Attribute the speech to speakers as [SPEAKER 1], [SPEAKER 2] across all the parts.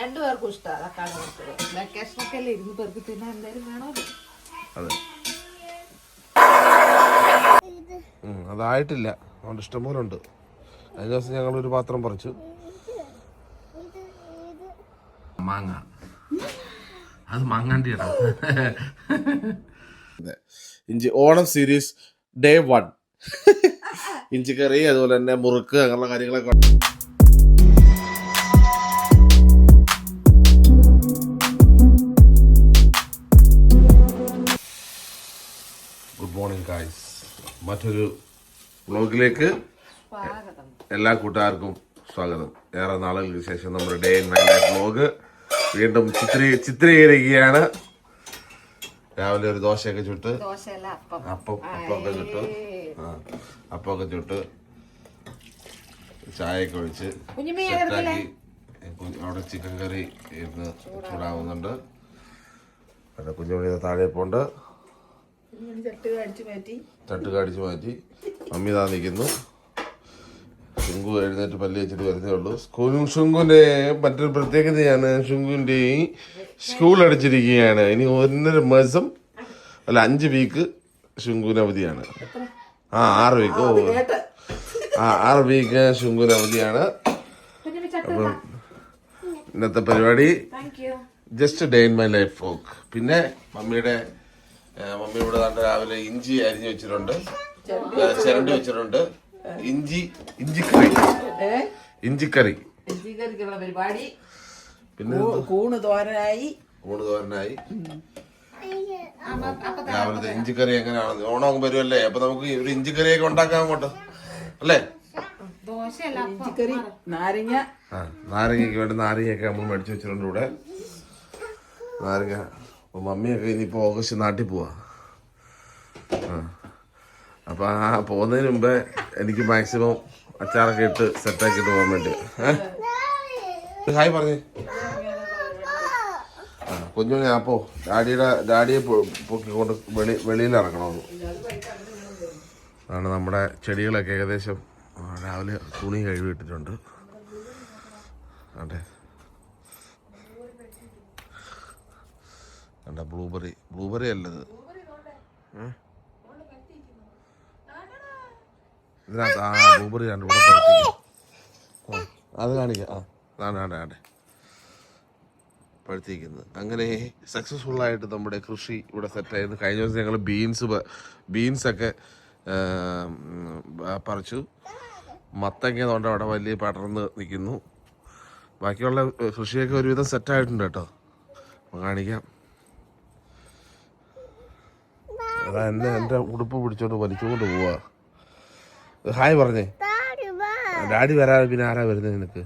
[SPEAKER 1] രണ്ടുപേർക്കും ഇഷ്ടമാണ് തക്കാളി വറുത്തത്. വെക്കേഷനൊക്കെ അല്ലേ ഇരുന്ന് പേർക്ക് തിന്നാൻ എന്തായാലും വേണമല്ലോ.
[SPEAKER 2] അതെ, അതായിട്ടില്ല, അതുകൊണ്ട് ഇഷ്ടംപോലെ ഉണ്ട്. കഴിഞ്ഞ ദിവസം ഞങ്ങളൊരു പാത്രം പറിച്ചു. മാങ്ങ, അത് മാങ്ങാണ്ടിയാണ്. ഇഞ്ചി ഓണം സീരീസ് ഡേ 1 ഇഞ്ചിക്കറി, അതുപോലെ തന്നെ മുറുക്ക്, അങ്ങനെയുള്ള കാര്യങ്ങളൊക്കെ. ഗുഡ് മോർണിംഗ് ഗായ്സ്, മറ്റൊരു വ്ലോഗിലേക്ക് എല്ലാ കൂട്ടുകാർക്കും സ്വാഗതം. ഏറെ നാളുകൾക്ക് ശേഷം നമ്മുടെ day in my life vlog വീണ്ടും ചിത്രീകരിക്കുകയാണ്. രാവിലെ ഒരു ദോശയൊക്കെ ചുട്ട്, അപ്പമൊക്കെ ചുട്ട്, അപ്പമൊക്കെ ചുട്ട്, ചായയൊക്കെ ഒഴിച്ച് സെറ്റാക്കി. അവിടെ ചിക്കൻ കറി ഇരുന്ന് ചൂടാവുന്നുണ്ട്. പിന്നെ കുഞ്ഞുമണി താഴെ പോണ്ട്, ചട്ട് കാടിച്ച് മാറ്റി. മമ്മി താ നിൽക്കുന്നു. ശുങ്കു എഴുന്നേറ്റ് പല്ല് വെച്ചിട്ട് വരുന്നേ ഉള്ളൂ. ശുങ്കുവിന്റെ മറ്റൊരു പ്രത്യേകതയാണ്, ശുങ്കുവിന്റെ സ്കൂൾ അടച്ചിരിക്കുകയാണ്. ഇനി 1.5 മാസം അല്ല 5 വീക്ക് ശുങ്കുവിന് അവധിയാണ്. 6 വീക്ക്. 6 വീക്ക് ശുങ്കുവിന് അവധിയാണ്. അപ്പം ഇന്നത്തെ പരിപാടി just day in my life vlog. പിന്നെ മമ്മി ഇവിടെ രാവിലെ ഇഞ്ചി അരിഞ്ഞു വെച്ചിട്ടുണ്ട്, ചിരണ്ടി വെച്ചിട്ടുണ്ട്. ഇഞ്ചിക്കറി
[SPEAKER 1] പരിപാടി.
[SPEAKER 2] പിന്നെ കൂണ് തോരനായി. രാവിലത്തെ ഇഞ്ചിക്കറി എങ്ങനെയാണ്? ഓണം വരുമല്ലേ, അപ്പൊ നമുക്ക് ഒരു ഇഞ്ചിക്കറിയൊക്കെ ഉണ്ടാക്കാൻ അങ്ങോട്ട് അല്ലേ? നാരങ്ങയ്ക്ക് വേണ്ടി നാരങ്ങയൊക്കെ നമ്മൾ മേടിച്ചു വെച്ചിട്ടുണ്ട് ഇവിടെ. നാരങ്ങ മമ്മിയൊക്കെ ഇനിയിപ്പോ ഓഗസ്റ്റ് നാട്ടിൽ പോവാ. അപ്പൊ പോകുന്നതിന് മുമ്പേ എനിക്ക് മാക്സിമം അച്ചാറൊക്കെ ഇട്ട് സെറ്റാക്കിയിട്ട് പോകാൻ വേണ്ടി. ഹായ് പറഞ്ഞേ. കുഞ്ഞുണ്ണി അപ്പോ ഡാഡിയെ പൊക്കിക്കൊണ്ട് വെളിയിൽ ഇറങ്ങണമെന്ന്. അതാണ് നമ്മുടെ ചെടികളൊക്കെ ഏകദേശം രാവിലെ തുണി കഴുകിയിട്ടിട്ടുണ്ട്. അതെ, കണ്ട ബ്ലൂബെറി അല്ലത്, ഇതിനകത്ത് ബ്ലൂബെറി ആണ് ഇവിടെ പഴുത്തിരിക്കുന്നത്. അത് കാണിക്കാം. ആണ്ടെ പഴുത്തിരിക്കുന്നത്. അങ്ങനെ സക്സസ്ഫുള്ളായിട്ട് നമ്മുടെ കൃഷി ഇവിടെ സെറ്റായിരുന്നു. കഴിഞ്ഞ ദിവസം ഞങ്ങൾ ബീൻസൊക്കെ പറിച്ചു. മത്തങ്ങ കൊണ്ട് അവിടെ വലിയ പടർന്ന് നിൽക്കുന്നു. ബാക്കിയുള്ള കൃഷിയൊക്കെ ഒരുവിധം സെറ്റായിട്ടുണ്ട് കേട്ടോ. കാണിക്കാം. അതാ എൻ്റെ ഉടുപ്പ് പിടിച്ചോണ്ട് വലിച്ചുകൊണ്ട് പോവാ. ഹായ് പറഞ്ഞേ. ഡാഡി വരാതെ പിന്നെ ആരാ വരുന്നത് നിനക്ക്?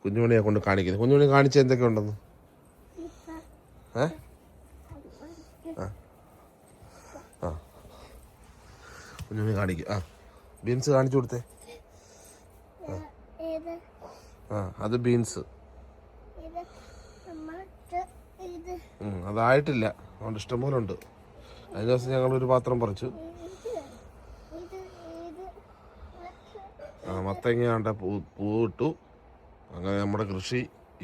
[SPEAKER 2] കുഞ്ഞുമണിയെ കൊണ്ട് കാണിക്കുന്നത്. കുഞ്ഞുമണി കാണിച്ച എന്തൊക്കെ ഉണ്ടെന്ന് കുഞ്ഞുമണി കാണിക്കും. ബീൻസ് കാണിച്ചു കൊടുത്തേ. അത് ബീൻസ്. അതായിട്ടില്ല, അതുകൊണ്ട് ഇഷ്ടംപോലെ ഉണ്ട്. കഴിഞ്ഞ ദിവസം ഞങ്ങളൊരു പാത്രം പറിച്ചു. മത്തങ്ങ പൂവിട്ടു. അങ്ങനെ നമ്മുടെ കൃഷി,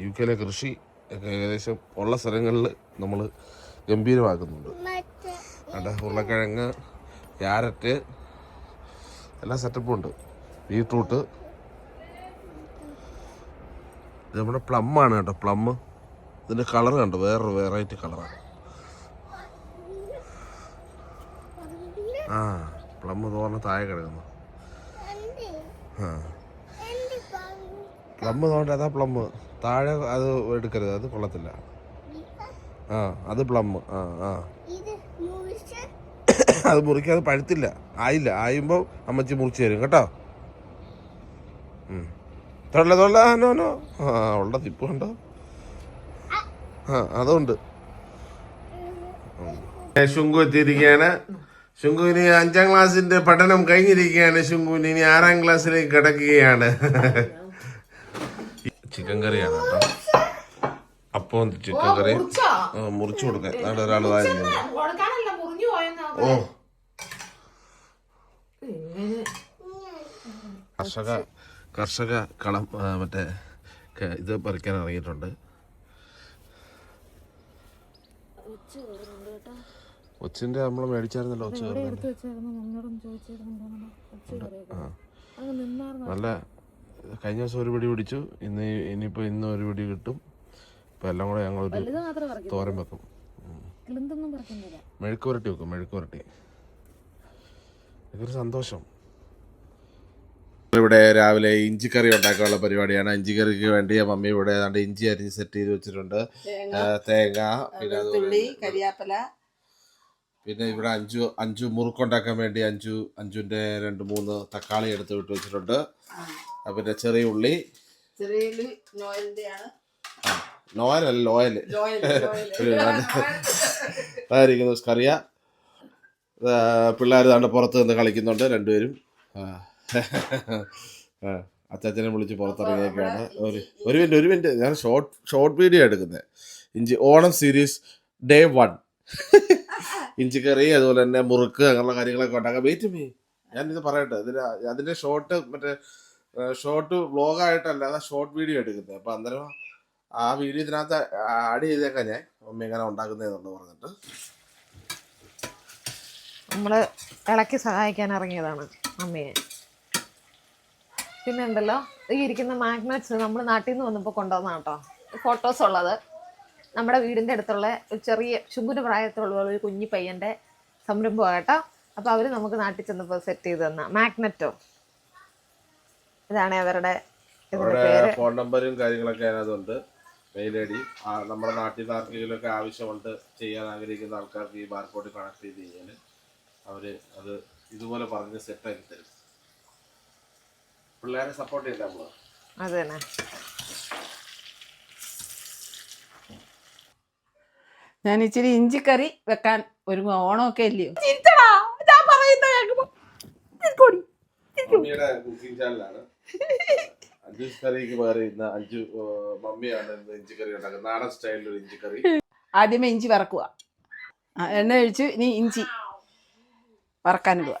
[SPEAKER 2] UK കൃഷി ഒക്കെ ഏകദേശം ഉള്ള സ്ഥലങ്ങളിൽ നമ്മൾ ഗംഭീരമാക്കുന്നുണ്ട്. അവിടെ ഉരുളക്കിഴങ്ങ്, ക്യാരറ്റ്, എല്ലാ സെറ്റപ്പും ഉണ്ട്. ബീട്രൂട്ട്. ഇത് നമ്മുടെ പ്ലമ്മാണ് കേട്ടോ, പ്ലം. ഇതിൻ്റെ കളർ കണ്ടോ, വേറൊരു വെറൈറ്റി കളറാണ്. പ്ലം തോന്നുന്ന താഴെ കിടക്കുന്നു. പ്ലം തോണ്ട, അതാ പ്ലം. താഴെ അത് എടുക്കരുത്, അത് കൊള്ളത്തില്ല. അത് പ്ലം. അത് മുറിക്കാതെ പഴുത്തില്ല, ആയില്ല. ആയുമ്പോൾ അമ്മച്ചി മുറിച്ച് തരും കേട്ടോ. തൊള്ള നോ ഉള്ള തിപ്പ് കണ്ടോ. അതുകൊണ്ട് ശുങ്കു എത്തിയിരിക്കുകയാണ്. ശുങ്കുവിന് 5ാം ക്ലാസ്സിന്റെ പഠനം കഴിഞ്ഞിരിക്കുകയാണ്. ശുങ്കുവിന് ഇനി 6ാം ക്ലാസ്സിലേക്ക് കിടക്കുകയാണ്. ചിക്കൻ കറിയാണ് കേട്ടോ. അപ്പം ചിക്കൻ കറി മുറിച്ചു കൊടുക്കാൻ അവിടെ ഒരാൾ തായിരുന്നു. കർഷക കളം മറ്റേ ഇത് പറിക്കാൻ ഇറങ്ങിയിട്ടുണ്ട്. ഒച്ചിൻ്റെ നമ്മൾ മേടിച്ചായിരുന്നല്ലോ. ഒച്ച നല്ല കഴിഞ്ഞ ദിവസം ഒരു പിടി പിടിച്ചു. ഇനിയിപ്പോൾ ഇന്ന് ഒരു പിടി കിട്ടും. ഇപ്പം എല്ലാം കൂടെ ഞങ്ങളൊരു തോരൻ വെക്കും. മെഴുക്ക് പുരട്ടി വെക്കും. മെഴുക്ക് പുരട്ടി ഇതൊരു സന്തോഷം. ഇവിടെ രാവിലെ ഇഞ്ചിക്കറി ഉണ്ടാക്കാനുള്ള പരിപാടിയാണ്. ഇഞ്ചിക്കറിക്ക് വേണ്ടി മമ്മി ഇവിടെ ഏതാണ്ട് ഇഞ്ചി അരിഞ്ഞ് സെറ്റ് ചെയ്ത് വെച്ചിട്ടുണ്ട്. തേങ്ങ, പിന്നെ
[SPEAKER 3] കരിയാപ്പല,
[SPEAKER 2] പിന്നെ ഇവിടെ അഞ്ചു മുറുക്കുണ്ടാക്കാൻ വേണ്ടി അഞ്ചുവിൻ്റെ 2-3 തക്കാളി എടുത്ത് വിട്ട് വെച്ചിട്ടുണ്ട്. പിന്നെ ചെറിയ ഉള്ളി, നോയലല്ല ലോയൽ അതായിരിക്കുന്നു. കറിയ പിള്ളേർ താണ്ട് പുറത്ത് നിന്ന് കളിക്കുന്നുണ്ട് രണ്ടുപേരും. അച്ചാച്ചനെ വിളിച്ച് പുറത്തിറങ്ങിയൊക്കെയാണ്. ഒരു മിനിറ്റ് ഞാൻ ഷോർട്ട് വീഡിയോ എടുക്കുന്നത്. ഓണം സീരീസ് ഡേ 1 ഇഞ്ചിക്കറി, അതുപോലെ തന്നെ മുറുക്ക്, അങ്ങനെയുള്ള കാര്യങ്ങളൊക്കെ ഉണ്ടാക്കാം. വെയിറ്റ് മീ, ഞാനിത് പറയട്ടെ. അതിൻ്റെ ഷോർട്ട് വ്ളോഗായിട്ടല്ല, അത് ഷോർട്ട് വീഡിയോ എടുക്കുന്നത്. അപ്പം അന്നേരം ആ വീഡിയോ ഇതിനകത്ത് ആഡ് ചെയ്തേക്കാം ഞാൻ, മമ്മി എങ്ങനെ ഉണ്ടാക്കുന്നതെന്നുള്ളത് പറഞ്ഞിട്ട്.
[SPEAKER 1] നമ്മൾ ഇളക്കി സഹായിക്കാൻ ഇറങ്ങിയതാണ് മമ്മിയെ. പിന്നെ ഉണ്ടല്ലോ ഈ ഇരിക്കുന്ന മാഗ്നറ്റ്സ് നമ്മൾ നാട്ടിൽ നിന്ന് വന്നപ്പോൾ കൊണ്ടുവന്ന കേട്ടോ. ഫോട്ടോസ് ഉള്ളത് നമ്മുടെ വീടിൻ്റെ അടുത്തുള്ള ഒരു ചെറിയ ശുംഭുന് പ്രായത്തിലുള്ള ഒരു കുഞ്ഞി പയ്യൻ്റെ സംരംഭമാണ് കേട്ടോ. അപ്പോൾ അവർ നമുക്ക് നാട്ടിൽ ചെന്നപ്പോൾ സെറ്റ് ചെയ്ത് തന്ന മാഗ്നറ്റോ. ഇതാണ് അവരുടെ
[SPEAKER 2] ഫോൺ നമ്പറും കാര്യങ്ങളൊക്കെ അതിനകത്തുണ്ട്. Mail ID. നമ്മുടെ നാട്ടിൽ നിന്ന് ആർക്കെങ്കിലുമൊക്കെ ആവശ്യമുണ്ട്, ചെയ്യാൻ ആഗ്രഹിക്കുന്ന ആൾക്കാർക്ക് ഈ ബാർകോഡ് കണക്ട് ചെയ്ത് കഴിഞ്ഞാൽ അവർ അത് ഇതുപോലെ പറഞ്ഞ് സെറ്റാക്കി തരും. പിള്ളേരെ സപ്പോർട്ട് ചെയ്താൽ നമ്മൾ.
[SPEAKER 1] അത് തന്നെ.
[SPEAKER 3] ഞാൻ ഇച്ചിരി ഇഞ്ചിക്കറി വെക്കാൻ ഒരുങ്ങും. ഓണമൊക്കെ അല്ലയോ.
[SPEAKER 2] മമ്മിയുടെ കുക്കിംഗ് ചാനലാണ്. അഞ്ജൂസ് കറിക്ക് പകരം ഇന്ന് മമ്മിയാണ് ഇഞ്ചിക്കറി ഉണ്ടാക്കുന്നത്. നാടൻ സ്റ്റൈലിൽ ഒരു ഇഞ്ചിക്കറി.
[SPEAKER 3] ആദ്യമേ ഇഞ്ചി വറക്കുക. എണ്ണ ഒഴിച്ച് ഇനി ഇഞ്ചി വറക്കാനിടുക.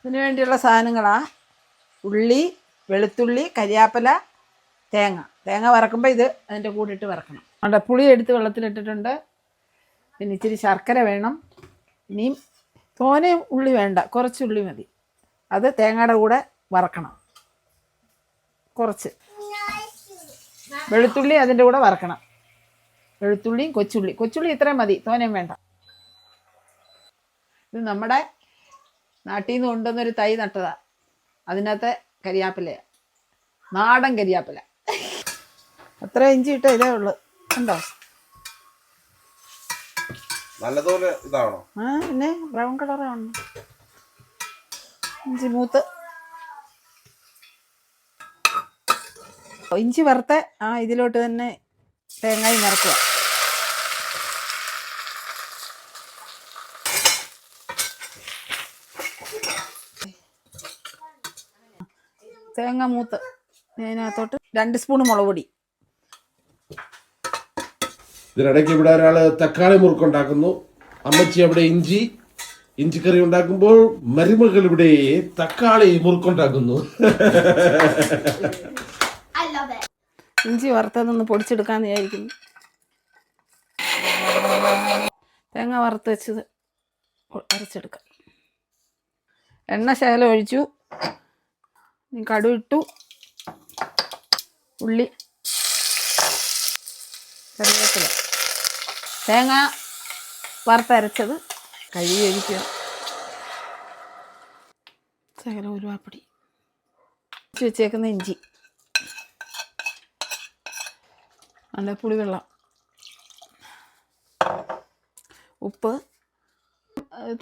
[SPEAKER 3] ഇതിനു വേണ്ടിയുള്ള സാധനങ്ങളാ ഉള്ളി, വെളുത്തുള്ളി, കരിയാപ്പല, തേങ്ങ വറക്കുമ്പോൾ ഇത് അതിൻ്റെ കൂടെ ഇട്ട് വറക്കണം. അവിടെ പുളി എടുത്ത് വെള്ളത്തിലിട്ടിട്ടുണ്ട്. പിന്നെ ഇച്ചിരി ശർക്കര വേണം. ഇനിയും തോനെ ഉള്ളി വേണ്ട, കുറച്ച് ഉള്ളി മതി. അത് തേങ്ങയുടെ കൂടെ വറക്കണം. കുറച്ച് വെളുത്തുള്ളി അതിൻ്റെ കൂടെ വറക്കണം. വെളുത്തുള്ളിയും കൊച്ചുള്ളി ഇത്രയും മതി, തോനെയും വേണ്ട. ഇത് നമ്മുടെ നാട്ടിൽ നിന്ന് കൊണ്ടുവന്നൊരു തൈ നട്ടതാ. അതിനകത്തെ കരിയാപ്പിലയാണ്, നാടൻ കരിയാപ്പില. അത്ര ഇഞ്ചി ഇട്ട ഇതേ ഉള്ളു. ഉണ്ടോ?
[SPEAKER 2] നല്ലതുപോലെ ഇതാണോ?
[SPEAKER 3] പിന്നെ ബ്രൗൺ കളറാണ്. ഇഞ്ചി മൂത്ത് ഇഞ്ചി വറുത്ത ഇതിലോട്ട് തന്നെ തേങ്ങായി നിറക്കുക. തേങ്ങ മൂത്ത് അതിനകത്തോട്ട് 2 സ്പൂൺ മുളക് പൊടി.
[SPEAKER 2] ഇതിനിടയ്ക്ക് ഇവിടെ ഒരാള് തക്കാളി മുറുക്കുണ്ടാക്കുന്നു. അമ്മച്ചി അവിടെ ഇഞ്ചിക്കറി ഉണ്ടാക്കുമ്പോൾ മരുമകൾ ഇവിടെ തക്കാളി മുറുക്കുണ്ടാക്കുന്നു.
[SPEAKER 3] ഇഞ്ചി വറുത്തതൊന്ന് പൊടിച്ചെടുക്കാന്ന് വിചാരിക്കുന്നു. തേങ്ങ വറുത്ത് വെച്ചത് അരച്ചെടുക്കാം. എണ്ണ ശകലം ഒഴിച്ചു. കടുക് ഇട്ടു. ഉള്ളി, കറിവേപ്പില, തേങ്ങ വറുത്തരച്ചത് കഴുകി ഒഴിക്കുക. ശകലം ഉരുവാപ്പൊടി, വെച്ചേക്കുന്ന ഇഞ്ചി, നല്ല പുളിവെള്ളം, ഉപ്പ്,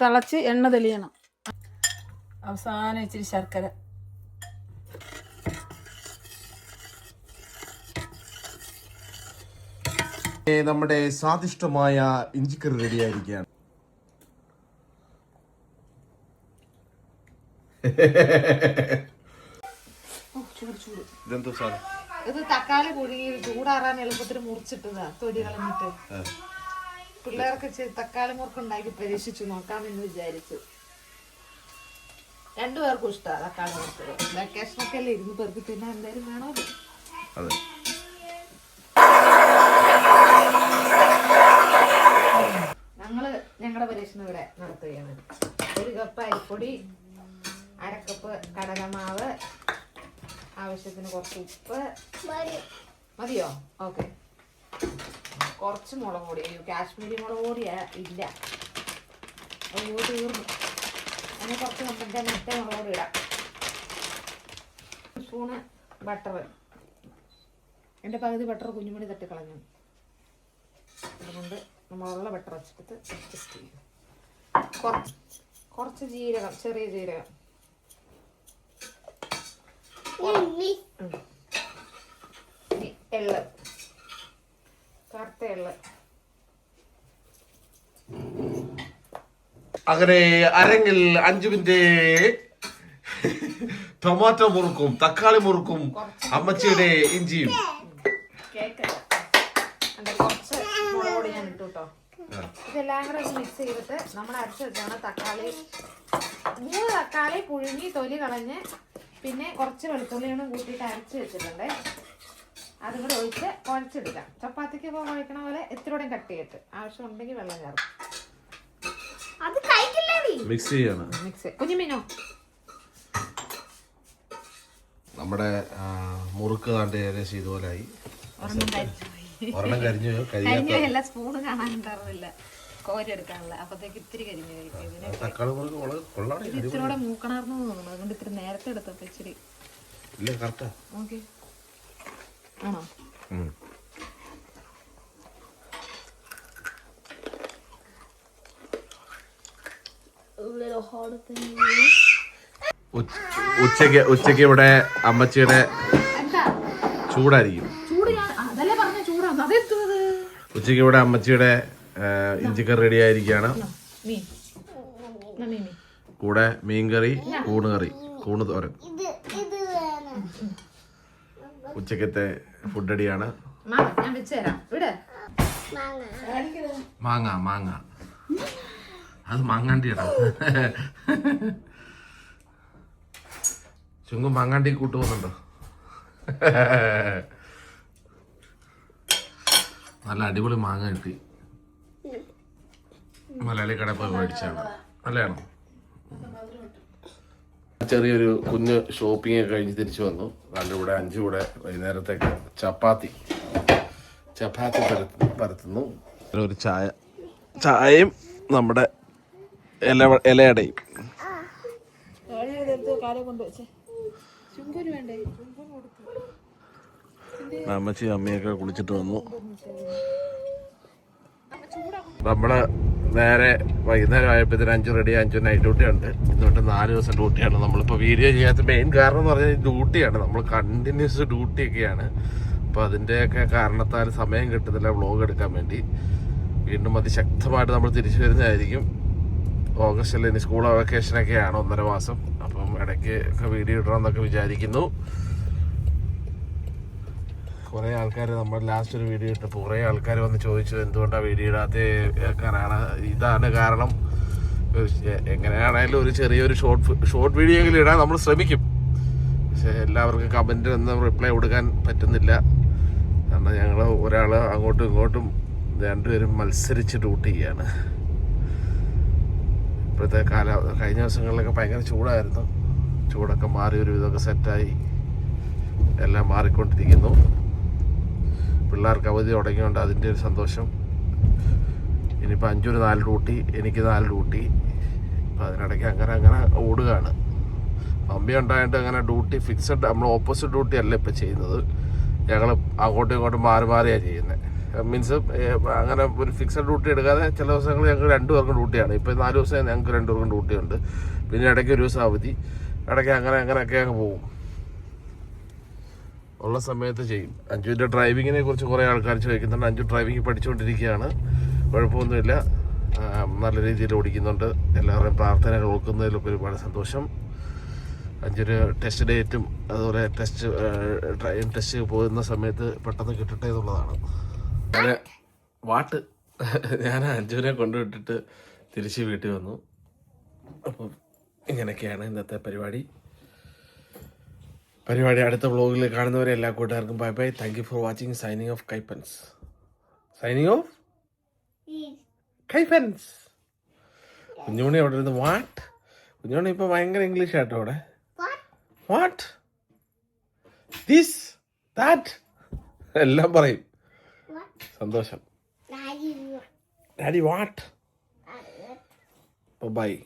[SPEAKER 3] തിളച്ച് എണ്ണ തെളിയണം. അവസാനം ഇച്ചിരി ശർക്കര.
[SPEAKER 2] നമ്മുടെ സ്വാദിഷ്ടമായ ഇഞ്ചിക്കറി റെഡി ആയിരിക്കുകയാണ്.
[SPEAKER 1] ഇത് തക്കാളി പുഴുങ്ങി ചൂടാറാൻ എളുപ്പത്തിൽ മുറിച്ചിട്ടതാ, തൊലി കളഞ്ഞിട്ട്. പിള്ളേർക്ക് തക്കാളി മുറുക്കുണ്ടാക്കി പരീക്ഷിച്ചു നോക്കാമെന്ന് വിചാരിച്ചു. രണ്ടുപേർക്കും ഇഷ്ടമാണ് തക്കാളി വറുത്തത്. വെക്കേഷനൊക്കെ അല്ലേ ഇരുന്ന് പേർക്ക് തിന്നാൻ എന്തായാലും വേണമല്ലോ.
[SPEAKER 2] അതെ.
[SPEAKER 1] ഞങ്ങളുടെ പരീക്ഷണം ഇവിടെ നടത്തുകയാണ്. 1 കപ്പ് അരിപ്പൊടി, 1/2 കപ്പ് കടലമാവ്, ആവശ്യത്തിന് കുറച്ച് ഉപ്പ് മതിയോ? ഓക്കെ. കുറച്ച് മുളക് പൊടി. കാശ്മീരി മുളക് പൊടി ഇല്ല, അയ്യോ തീർന്നു. അതിന് കുറച്ച് നമ്മുടെ മറ്റേ മുളക് പൊടി ഇടാം. Spoon butter. എൻ്റെ പകുതി ബട്ടർ കുഞ്ഞുമണി തട്ടിക്കളഞ്ഞു. അതുകൊണ്ട് നമ്മളുള്ള ബട്ടർ വെച്ചിട്ട് അഡ്ജസ്റ്റ് ചെയ്യും. കുറച്ച് ജീരകം, ചെറിയ ജീരകം, എള്ള്, കറുത്ത എള്ള്.
[SPEAKER 2] അങ്ങനെ അരങ്ങിൽ 5 മിനിറ്റ് ടൊമാറ്റോ മുറുക്കും തക്കാളി മുറുക്കും അമ്മച്ചിയുടെ ഇഞ്ചിയും.
[SPEAKER 1] കേക്കല്ല, കുറച്ച് മുളക് പൊടി ഞാൻ ഇട്ടു കേട്ടോ. ഇതെല്ലാം കൂടെ മിക്സ് ചെയ്തിട്ട് നമ്മൾ അരച്ച് വെച്ചാണ് തക്കാളി. 3 തക്കാളി പുഴുങ്ങി തൊലി കളഞ്ഞ് പിന്നെ കുറച്ച് വെളുത്തുള്ളിയാണ് കൂട്ടിയിട്ട് അരച്ച് വെച്ചിട്ടുണ്ട്. അതും കൂടെ ഒഴിച്ച് കുഴച്ചെടുക്കാം. ചപ്പാത്തിക്ക് ഇപ്പോൾ കുഴക്കണ പോലെ ഇത്തിരി കട്ട് ചെയ്തിട്ട് ആവശ്യമുണ്ടെങ്കിൽ വെള്ളം ചേർക്കും.
[SPEAKER 2] മിക്സ് ചെയ്യണം.
[SPEAKER 1] മിക്സ് കുഞ്ഞുമീനോ
[SPEAKER 2] നമ്മുടെ മുറുക്ക് താണ്ട് ഏകദേശം ഇതുപോലായി. ഒരെണ്ണം കരിഞ്ഞു
[SPEAKER 1] എല്ലാ സ്പൂണ് കാണാനുണ്ടായിരുന്നില്ല, കോരെടുക്കാനുള്ള. അപ്പത്തേക്ക് ഇത്തിരി കരിഞ്ഞു കഴിക്കും.
[SPEAKER 2] തക്കാളി മുറുക്ക്
[SPEAKER 1] ഇത്തിരിയോടെ മൂക്കണാർന്ന് തോന്നുന്നു. അതുകൊണ്ട് ഇത്തിരി നേരത്തെ എടുത്തപ്പോ ഇച്ചിരി
[SPEAKER 2] ഇല്ല കറക്റ്റാ.
[SPEAKER 1] ഓക്കെ ആണോ?
[SPEAKER 2] ഉച്ചക്ക് ഇവിടെ അമ്മച്ചിയുടെ ചൂടായിരിക്കും. ഉച്ചക്ക് ഇവിടെ അമ്മച്ചിയുടെ ഇഞ്ചിക്കറി റെഡി ആയിരിക്കുകയാണ്. കൂടെ മീൻകറി, കൂണ് തോരൻ. ഉച്ചക്കത്തെ ഫുഡ് റെഡിയാണ്. മാങ്ങ അത് മാങ്ങാണ്ടിയാണ്. ചുങ്കും മാങ്ങാണ്ടി കൂട്ടുപോകുന്നുണ്ടോ? നല്ല അടിപൊളി മാങ്ങ കിട്ടി. മലയാളി കടയിൽ പോയി മേടിച്ചാണ്. നല്ലതാണോ? ചെറിയൊരു കുഞ്ഞ് ഷോപ്പിംഗ് ഒക്കെ കഴിഞ്ഞ് തിരിച്ചു വന്നു. അതിൻ്റെ കൂടെ 5 കൂടെ വൈകുന്നേരത്തേക്ക് ചപ്പാത്തി പരത്തുന്നു. ഒരു ചായയും നമ്മുടെ ഇലയടയും. അമ്മച്ചി അമ്മയൊക്കെ കുളിച്ചിട്ട് വന്നു. നമ്മള് നേരെ വൈകുന്നേരം ആയപ്പോഴത്തേന് 5 റെഡി. 5 നൈറ്റ് ഡ്യൂട്ടി ഉണ്ട്. ഇന്നോട്ട് 4 ദിവസം ഡ്യൂട്ടിയാണ്. നമ്മളിപ്പോൾ വീഡിയോ ചെയ്യാത്ത മെയിൻ കാരണം എന്ന് പറഞ്ഞാൽ ഡ്യൂട്ടിയാണ്. നമ്മൾ കണ്ടിന്യൂസ് ഡ്യൂട്ടിയൊക്കെയാണ്. അപ്പോൾ അതിൻ്റെയൊക്കെ കാരണത്താൽ സമയം കിട്ടുന്നില്ല വ്ളോഗ് എടുക്കാൻ വേണ്ടി. വീണ്ടും അതിശക്തമായിട്ട് നമ്മൾ തിരിച്ചു വരുന്നതായിരിക്കും. ഓഗസ്റ്റിൽ ഇനി സ്കൂൾ വെക്കേഷനൊക്കെയാണ്, 1.5 മാസം. അപ്പം ഇടയ്ക്ക് ഒക്കെ വീഡിയോ ഇടണമെന്നൊക്കെ വിചാരിക്കുന്നു. കുറേ ആൾക്കാർ നമ്മൾ ലാസ്റ്റ് ഒരു വീഡിയോ ഇട്ടപ്പോൾ കുറേ ആൾക്കാർ വന്ന് ചോദിച്ചു എന്തുകൊണ്ടാണ് വീഡിയോ ഇടാതെ വെക്കാനാണ്. ഇതാണ് കാരണം. എങ്ങനെയാണെങ്കിലും ഒരു ചെറിയൊരു ഷോർട്ട് വീഡിയോ എങ്കിലും ഇടാൻ നമ്മൾ ശ്രമിക്കും. പക്ഷേ എല്ലാവർക്കും കമൻറ്റിനൊന്നും റിപ്ലൈ കൊടുക്കാൻ പറ്റുന്നില്ല. കാരണം ഞങ്ങൾ ഒരാൾ അങ്ങോട്ടും ഇങ്ങോട്ടും 2 പേരും മത്സരിച്ച് ഡ്യൂട്ടി ചെയ്യാണ്. ഇപ്പോഴത്തെ കഴിഞ്ഞ ദിവസങ്ങളിലൊക്കെ ഭയങ്കര ചൂടായിരുന്നു. ചൂടൊക്കെ മാറി ഒരു വിധമൊക്കെ സെറ്റായി, എല്ലാം മാറിക്കൊണ്ടിരിക്കുന്നു. പിള്ളേർക്ക് അവധി തുടങ്ങിയോണ്ട് അതിൻ്റെ ഒരു സന്തോഷം. ഇനിയിപ്പോൾ 5 4 ഡ്യൂട്ടി, എനിക്ക് 4 ഡ്യൂട്ടി. അപ്പോൾ അതിനിടയ്ക്ക് അങ്ങനെ ഓടുകയാണ്. അമ്മ ഉണ്ടായിട്ട് അങ്ങനെ ഡ്യൂട്ടി ഫിക്സഡ്, നമ്മൾ ഓപ്പോസിറ്റ് ഡ്യൂട്ടി അല്ല ഇപ്പോൾ ചെയ്യുന്നത്. ഞങ്ങൾ അങ്ങോട്ടും ഇങ്ങോട്ടും മാറിയാണ് ചെയ്യുന്നത്. മീൻസ് അങ്ങനെ ഒരു ഫിക്സഡ് ഡ്യൂട്ടി എടുക്കാതെ ചില ദിവസങ്ങൾ ഞങ്ങൾക്ക് 2 പേർക്കും ഡ്യൂട്ടിയാണ്. ഇപ്പോൾ 4 ദിവസം ഞങ്ങൾക്ക് 2 പേർക്കും ഡ്യൂട്ടി ഉണ്ട്. പിന്നെ ഇടയ്ക്ക് 1 ദിവസം അവധി. ഇടയ്ക്ക് അങ്ങനെയൊക്കെ അങ്ങ് പോകും. ഉള്ള സമയത്ത് ചെയ്യും. അഞ്ജുവിൻ്റെ ഡ്രൈവിങ്ങിനെ കുറിച്ച് കുറേ ആൾക്കാർ ചോദിക്കുന്നുണ്ട്. അഞ്ജു ഡ്രൈവിംഗ് പഠിച്ചുകൊണ്ടിരിക്കുകയാണ്. കുഴപ്പമൊന്നുമില്ല, നല്ല രീതിയിൽ ഓടിക്കുന്നുണ്ട്. എല്ലാവരുടെയും പ്രാർത്ഥനകൾ ഓർക്കുന്നതിലൊക്കെ ഒരുപാട് സന്തോഷം. അഞ്ചൊരു ടെസ്റ്റ് ഡേറ്റും അതുപോലെ ഡ്രൈവിംഗ് ടെസ്റ്റ് പോകുന്ന സമയത്ത് പെട്ടെന്ന് കിട്ടട്ടെ എന്നുള്ളതാണ്. ഞാൻ അഞ്ജുവിനെ കൊണ്ടുവിട്ടിട്ട് തിരിച്ച് വീട്ടിൽ വന്നു. അപ്പം ഇങ്ങനെയൊക്കെയാണ് ഇന്നത്തെ പരിപാടി. അടുത്ത വ്ളോഗിൽ കാണുന്നവരെ എല്ലാ കൂട്ടുകാർക്കും bye bye. Thank you for watching. Signing off കൈപ്പൻസ്. കുഞ്ഞുമണി അവിടെ ഇരുന്ന് വാട്ട്? കുഞ്ഞുമണി ഇപ്പൊ ഭയങ്കര ഇംഗ്ലീഷ് ആട്ടോ അവിടെ. വാട്ട് ദിസ് ദാറ്റ് എല്ലാം പറയും. സന്തോഷം. Daddy what? ബൈ.